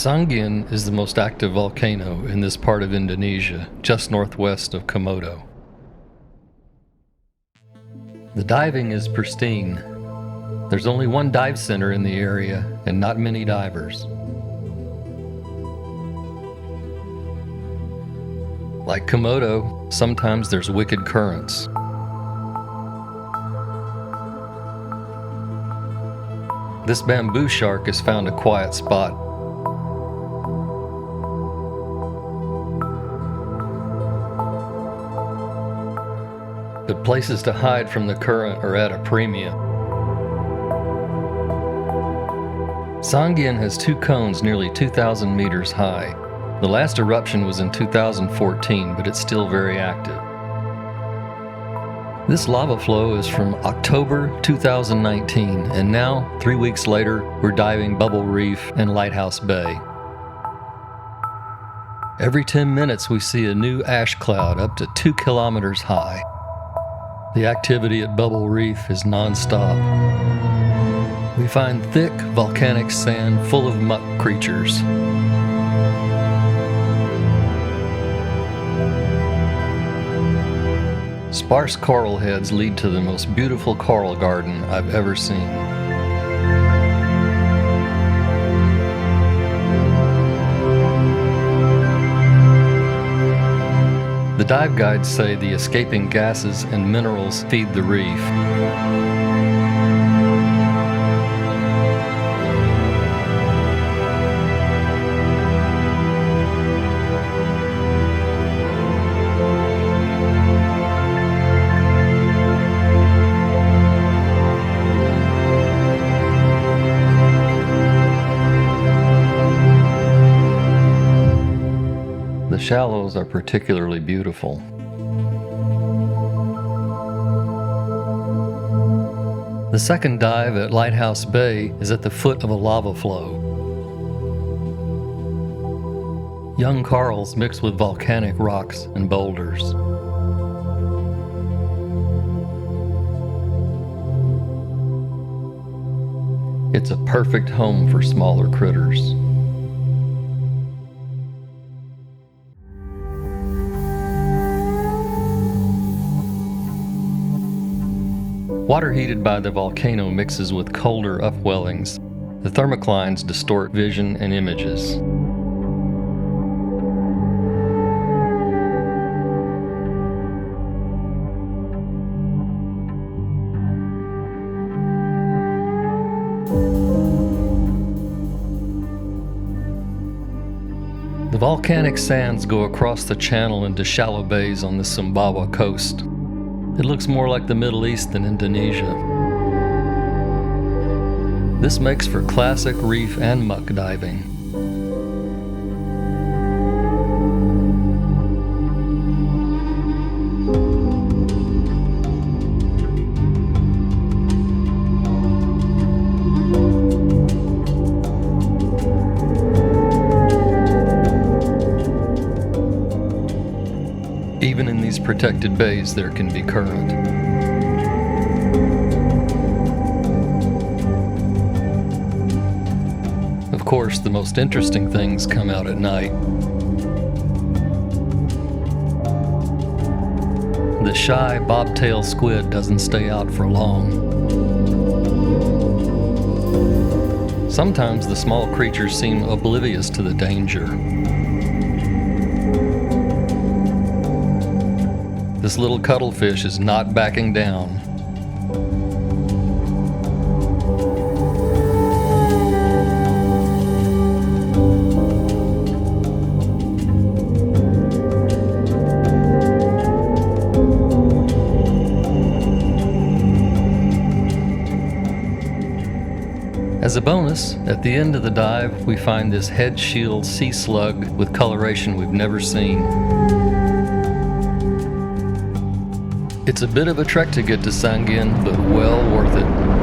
Sangeang is the most active volcano in this part of Indonesia, just northwest of Komodo. The diving is pristine. There's only one dive center in the area and not many divers. Like Komodo, sometimes there's wicked currents. This bamboo shark has found a quiet spot. But places to hide from the current are at a premium. Sangeang has two cones nearly 2,000 meters high. The last eruption was in 2014, but it's still very active. This lava flow is from October 2019, and now, 3 weeks later, we're diving Bubble Reef and Lighthouse Bay. Every 10 minutes we see a new ash cloud up to 2 kilometers high. The activity at Bubble Reef is non-stop. We find thick volcanic sand full of muck creatures. Sparse coral heads lead to the most beautiful coral garden I've ever seen. The dive guides say the escaping gases and minerals feed the reef. The shallows are particularly beautiful. The second dive at Lighthouse Bay is at the foot of a lava flow. Young corals mix with volcanic rocks and boulders. It's a perfect home for smaller critters. Water heated by the volcano mixes with colder upwellings. The thermoclines distort vision and images. The volcanic sands go across the channel into shallow bays on the Sumbawa coast. It looks more like the Middle East than Indonesia. This makes for classic reef and muck diving. Even in these protected bays, there can be current. Of course, the most interesting things come out at night. The shy bobtail squid doesn't stay out for long. Sometimes the small creatures seem oblivious to the danger. This little cuttlefish is not backing down. As a bonus, at the end of the dive, we find this head shield sea slug with coloration we've never seen. It's a bit of a trek to get to Sangeang, but well worth it.